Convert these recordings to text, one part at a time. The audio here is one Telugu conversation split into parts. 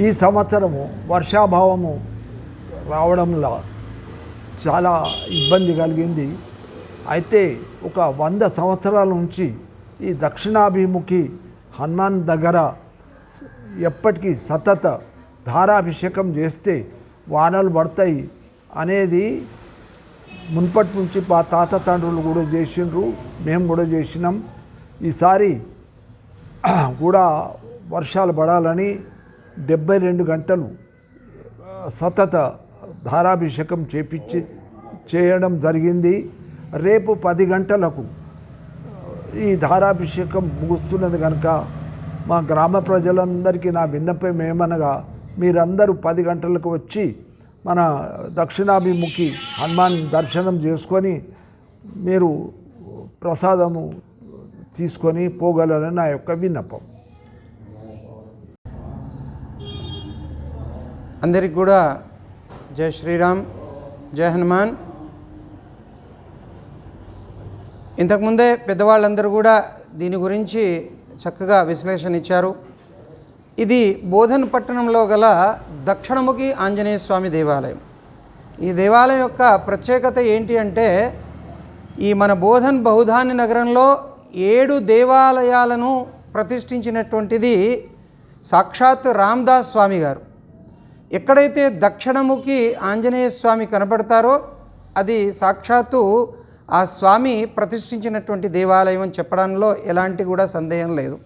ఈ సంవత్సరము వర్షాభావము రావడంలో చాలా ఇబ్బంది కలిగింది. అయితే ఒక 100 సంవత్సరాల నుంచి ఈ దక్షిణాభిముఖి హనుమాన్ దగ్గర ఎప్పటికీ సతత ధారాభిషేకం చేస్తే వానలు పడతాయి అనేది మున్పటి నుంచి మా తాత తండ్రులు కూడా చేసిండ్రు, మేము కూడా చేసినాం. ఈసారి కూడా వర్షాలు పడాలని 72 గంటలు సతత ధారాభిషేకం చేయడం జరిగింది. రేపు 10 గంటలకు ఈ ధారాభిషేకం ముగుస్తున్నది కనుక మా గ్రామ ప్రజలందరికీ నా విన్నపం ఏమనగా, మీరందరూ 10 గంటలకు వచ్చి మన దక్షిణాభిముఖి హనుమాన్ దర్శనం చేసుకొని మీరు ప్రసాదము తీసుకొని పోగలరని నా యొక్క విన్నపం. అందరికి కూడా జై శ్రీరామ్, జై హనుమాన్. ఇంతకుముందే పెద్దవాళ్ళందరూ కూడా దీని గురించి చక్కగా విశ్లేషణ ఇచ్చారు. ఇది బోధన్ పట్టణంలో గల దక్షిణముఖి ఆంజనేయ స్వామి దేవాలయం. ఈ దేవాలయం యొక్క ప్రత్యేకత ఏంటి అంటే, ఈ మన బోధన్ బహుధాన్య నగరంలో 7 దేవాలయాలను ప్రతిష్ఠించినటువంటిది సాక్షాత్ రామదాస్ స్వామి గారు. ఎక్కడైతే దక్షిణముఖి ఆంజనేయ స్వామి కనబడతారో అది సాక్షాత్తు ఆ స్వామి ప్రతిష్ఠించినటువంటి దేవాలయం అని చెప్పడంలో ఎలాంటి కూడా సందేహం లేదు.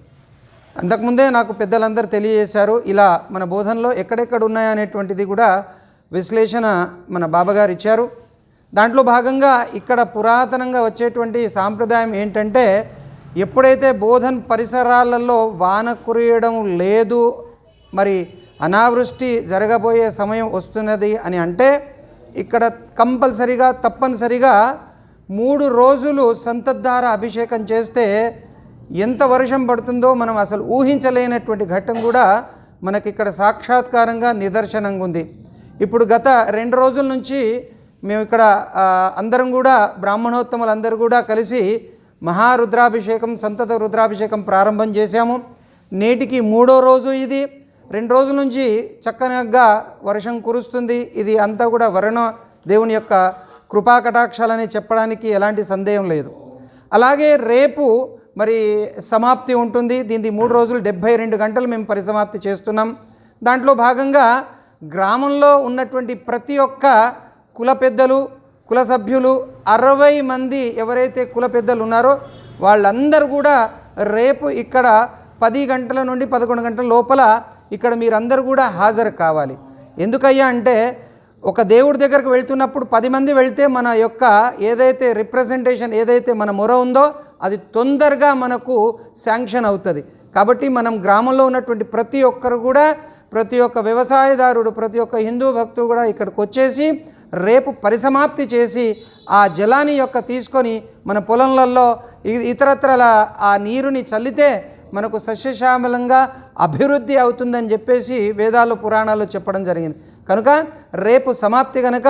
అంతకుముందే నాకు పెద్దలందరూ తెలియజేశారు, ఇలా మన బోధనలో ఎక్కడెక్కడ ఉన్నాయనేటువంటిది కూడా విశ్లేషణ మన బాబాగారు ఇచ్చారు. దాంట్లో భాగంగా ఇక్కడ పురాతనంగా వచ్చేటువంటి సాంప్రదాయం ఏంటంటే, ఎప్పుడైతే బోధన్ పరిసరాలలో వాన కురియడం లేదు, మరి అనావృష్టి జరగబోయే సమయం వస్తున్నది అని అంటే, ఇక్కడ కంపల్సరిగా తప్పనిసరిగా 3 రోజులు సంతద్ధార అభిషేకం చేస్తే ఎంత వర్షం పడుతుందో మనం అసలు ఊహించలేనటువంటి ఘట్టం కూడా మనకి ఇక్కడ సాక్షాత్కారంగా నిదర్శనంగా ఉంది. ఇప్పుడు గత 2 రోజుల నుంచి మేము ఇక్కడ అందరం కూడా బ్రాహ్మణోత్తములు అందరూ కూడా కలిసి మహారుద్రాభిషేకం, సంతత రుద్రాభిషేకం ప్రారంభం చేశాము. నేటికి 3వ రోజు ఇది. 2 రోజుల నుంచి చక్కనగా వర్షం కురుస్తుంది. ఇది అంతా కూడా వరుణ దేవుని యొక్క కృపా కటాక్షాలని చెప్పడానికి ఎలాంటి సందేహం లేదు. అలాగే రేపు మరి సమాప్తి ఉంటుంది. దీనికి 3 రోజులు 72 గంటలు మేము పరిసమాప్తి చేస్తున్నాం. దాంట్లో భాగంగా గ్రామంలో ఉన్నటువంటి ప్రతి ఒక్క కుల పెద్దలు, కుల సభ్యులు 60 మంది ఎవరైతే కుల పెద్దలు ఉన్నారో వాళ్ళందరూ కూడా రేపు ఇక్కడ 10 గంటల నుండి 11 గంటల లోపల ఇక్కడ మీరందరూ కూడా హాజరు కావాలి. ఎందుకయ్యా అంటే, ఒక దేవుడి దగ్గరకు వెళ్తున్నప్పుడు 10 మంది వెళ్తే మన యొక్క ఏదైతే రిప్రజెంటేషన్, ఏదైతే మన మొర ఉందో అది తొందరగా మనకు శాంక్షన్ అవుతుంది. కాబట్టి మనం గ్రామంలో ఉన్నటువంటి ప్రతి ఒక్కరు కూడా, ప్రతి ఒక్క వ్యవసాయదారుడు, ప్రతి ఒక్క హిందూ భక్తుడు కూడా ఇక్కడికి వచ్చేసి రేపు పరిసమాప్తి చేసి ఆ జలాన్ని యొక్క తీసుకొని మన పొలంలలో ఇతరత్రల ఆ నీరుని చల్లితే మనకు సస్యశ్యామలంగా అభివృద్ధి అవుతుందని చెప్పేసి వేదాలు పురాణాలు చెప్పడం జరిగింది. కనుక రేపు సమాప్తి కనుక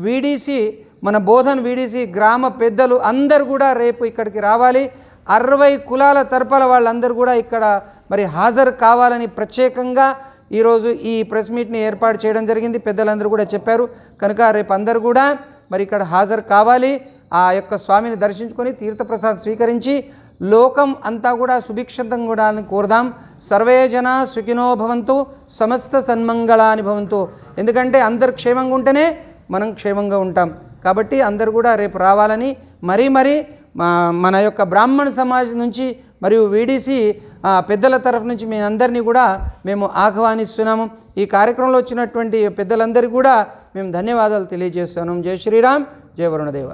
వీడీసీ, మన బోధన్ వీడీసీ గ్రామ పెద్దలు అందరూ కూడా రేపు ఇక్కడికి రావాలి. 60 కులాల తరపుల వాళ్ళందరూ కూడా ఇక్కడ మరి హాజరు కావాలని ప్రత్యేకంగా ఈరోజు ఈ ప్రెస్ మీట్ని ఏర్పాటు చేయడం జరిగింది. పెద్దలందరూ కూడా చెప్పారు. కనుక రేపు అందరూ కూడా మరి ఇక్కడ హాజరు కావాలి. ఆ యొక్క స్వామిని దర్శించుకొని తీర్థప్రసాద్ స్వీకరించి లోకం అంతా కూడా సుభిక్షంతం కూడా అని కోరదాం. సర్వే జన సుఖినో భవంతు, సమస్త సన్మంగళాని భవంతు. ఎందుకంటే అందరు క్షేమంగా ఉంటేనే మనం క్షేమంగా ఉంటాం. కాబట్టి అందరు కూడా రేపు రావాలని మరీ మన యొక్క బ్రాహ్మణ సమాజం నుంచి మరియు వీడీసీ పెద్దల తరఫు నుంచి మీ అందరినీ కూడా మేము ఆహ్వానిస్తున్నాము. ఈ కార్యక్రమంలో వచ్చినటువంటి పెద్దలందరికీ కూడా మేము ధన్యవాదాలు తెలియజేస్తున్నాం. జై శ్రీరామ్, జై వరుణదేవ.